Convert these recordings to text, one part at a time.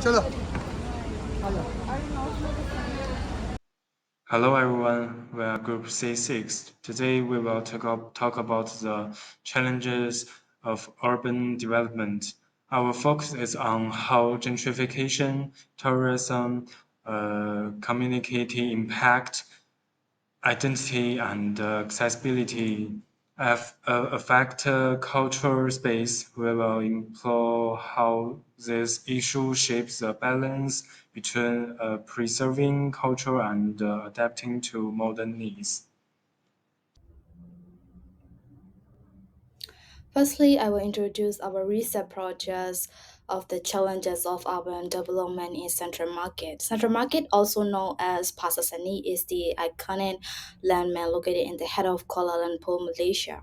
Hello everyone, we are Group C6. Today we will talk about the challenges of urban development. Our focus is on how gentrification, tourism, community impact, identity, and accessibility affect cultural space. We will explore how this issue shapes the balance between preserving culture and adapting to modern needs. Firstly, I will introduce our research projects of the challenges of urban development in Central Market. Central Market, also known as Pasar Seni, is the iconic landmark located in the heart of Kuala Lumpur, Malaysia.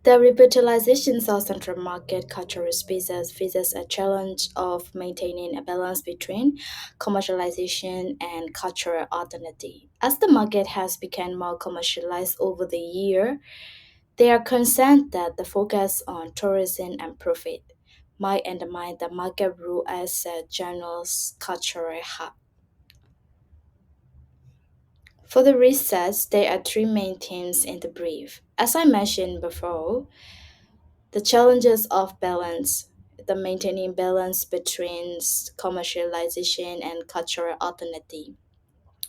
The revitalization of Central Market cultural spaces faces a challenge of maintaining a balance between commercialization and cultural identity. As the market has become more commercialized over the year, they are concerned that the focus on tourism and profit might undermine the market role as a general cultural hub. For the research, there are three main themes in the brief. As I mentioned before, the challenges of balance, the maintaining balance between commercialization and cultural identity.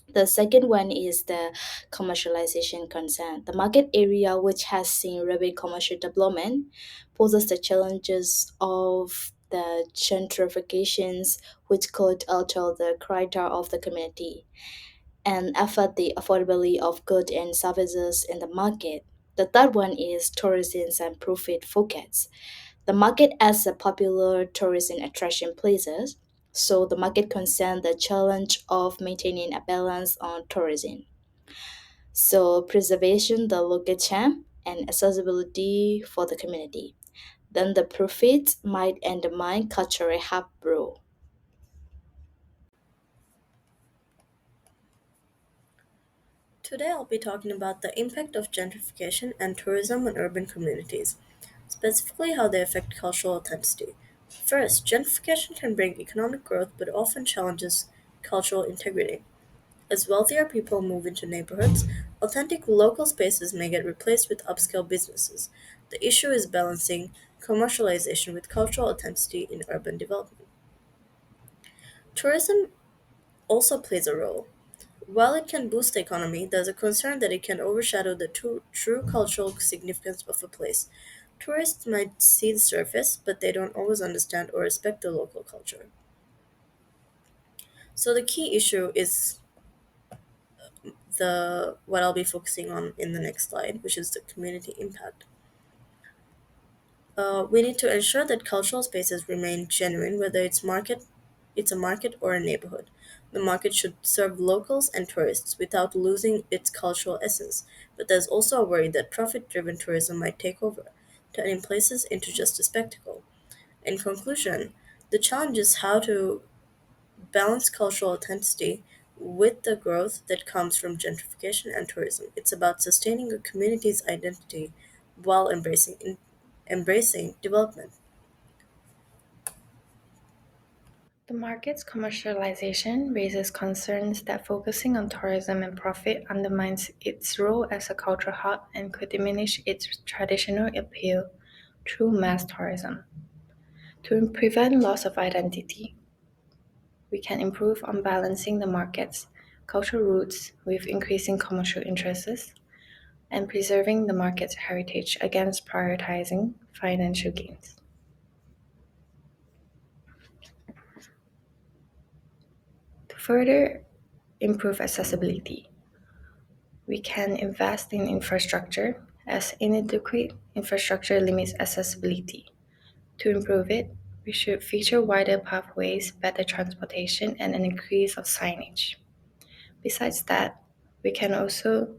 The second one is the commercialization concern. The market area, which has seen rapid commercial development, poses the challenges of the gentrifications, which could alter the character of the community and affect the affordability of goods and services in the market. The third one is tourism and profit focus. The market as a popular tourism attraction places, so the market concern the challenge of maintaining a balance on tourism. So preservation the local charm and accessibility for the community. Then the profit might undermine cultural hub role. Today I'll be talking about the impact of gentrification and tourism on urban communities, specifically how they affect cultural authenticity. First, gentrification can bring economic growth but often challenges cultural integrity. As wealthier people move into neighborhoods, authentic local spaces may get replaced with upscale businesses. The issue is balancing commercialization with cultural authenticity in urban development. Tourism also plays a role. While it can boost the economy, there's a concern that it can overshadow the true cultural significance of a place. Tourists might see the surface, but they don't always understand or respect the local culture. So the key issue is the what I'll be focusing on in the next slide, which is the community impact. We need to ensure that cultural spaces remain genuine, whether it's a market or a neighborhood. The market should serve locals and tourists without losing its cultural essence. But there's also a worry that profit-driven tourism might take over, turning places into just a spectacle. In conclusion, the challenge is how to balance cultural authenticity with the growth that comes from gentrification and tourism. It's about sustaining a community's identity while embracing development. The market's commercialization raises concerns that focusing on tourism and profit undermines its role as a cultural hub and could diminish its traditional appeal through mass tourism. To prevent loss of identity, we can improve on balancing the market's cultural roots with increasing commercial interests and preserving the market's heritage against prioritizing financial gains. To further improve accessibility, we can invest in infrastructure as inadequate infrastructure limits accessibility. To improve it, we should feature wider pathways, better transportation, and an increase of signage. Besides that, we can also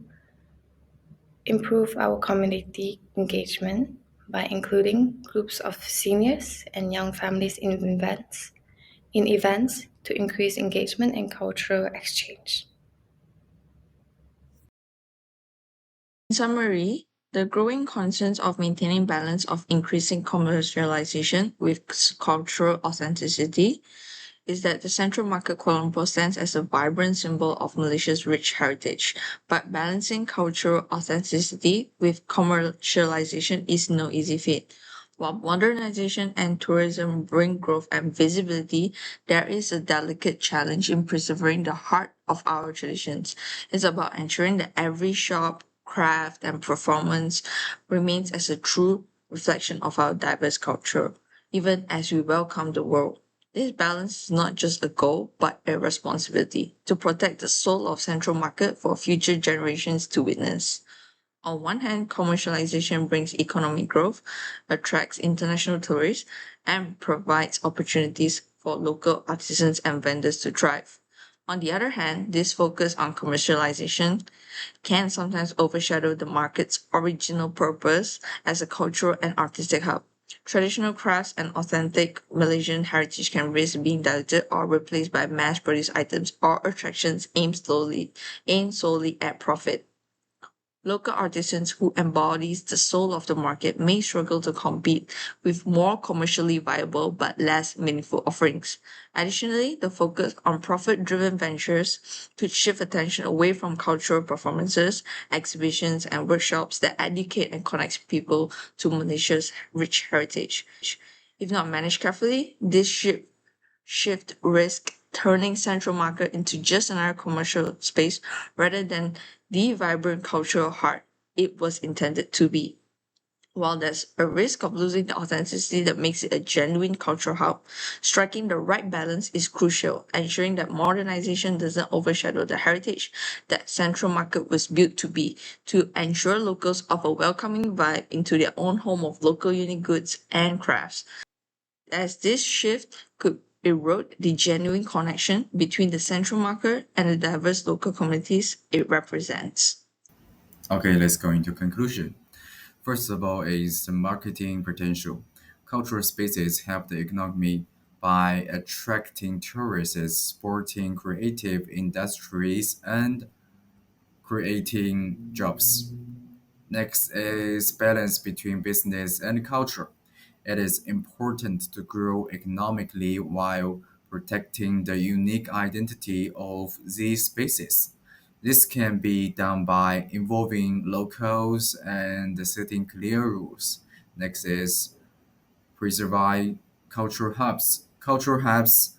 improve our community engagement by including groups of seniors and young families in events to increase engagement and cultural exchange. In summary, The growing concerns of maintaining balance of increasing commercialization with cultural authenticity is that the Central Market Kuala Lumpur stands as a vibrant symbol of Malaysia's rich heritage, but balancing cultural authenticity with commercialization is no easy feat. While modernization and tourism bring growth and visibility, there is a delicate challenge in preserving the heart of our traditions. It's about ensuring that every shop, craft, and performance remains as a true reflection of our diverse culture, even as we welcome the world. This balance is not just a goal, but a responsibility to protect the soul of Central Market for future generations to witness. On one hand, commercialization brings economic growth, attracts international tourists, and provides opportunities for local artisans and vendors to thrive. On the other hand, this focus on commercialization can sometimes overshadow the market's original purpose as a cultural and artistic hub. Traditional crafts and authentic Malaysian heritage can risk being diluted or replaced by mass produced items or attractions aimed solely at profit. Local artisans who embodies the soul of the market may struggle to compete with more commercially viable but less meaningful offerings. Additionally, the focus on profit-driven ventures could shift attention away from cultural performances, exhibitions, and workshops that educate and connect people to Malaysia's rich heritage. If not managed carefully, this shift risk turning Central Market into just another commercial space rather than the vibrant cultural heart it was intended to be. While there's a risk of losing the authenticity that makes it a genuine cultural hub, striking the right balance is crucial, ensuring that modernization doesn't overshadow the heritage that Central Market was built to be, to ensure locals of a welcoming vibe into their own home of local unique goods and crafts, as this shift could erode the genuine connection between the Central Market and the diverse local communities it represents. Okay, let's go into conclusion. First of all is the marketing potential. Cultural spaces help the economy by attracting tourists, supporting creative industries, and creating jobs. Next is balance between business and culture. It is important to grow economically while protecting the unique identity of these spaces. This can be done by involving locals and setting clear rules. Next is preserve cultural hubs. Cultural hubs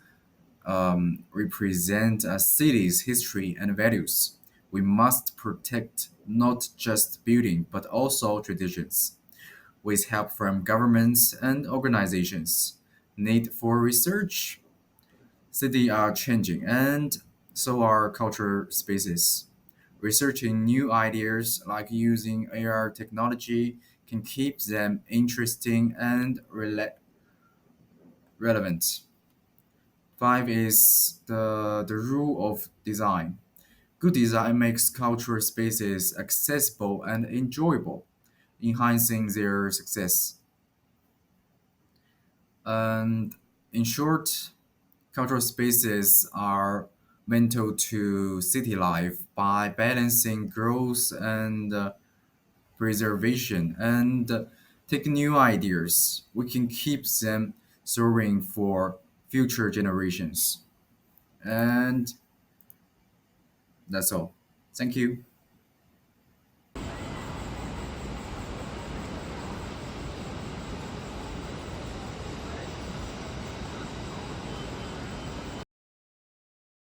represent a city's history and values. We must protect not just building but also traditions. With help from governments and organizations, need for research, cities are changing and so are cultural spaces. Researching new ideas like using AR technology can keep them interesting and relevant. Five is the rule of design. Good design makes cultural spaces accessible and enjoyable, enhancing their success. And in short, cultural spaces are mental to city life by balancing growth and preservation and take new ideas. We can keep them soaring for future generations. And that's all. Thank you.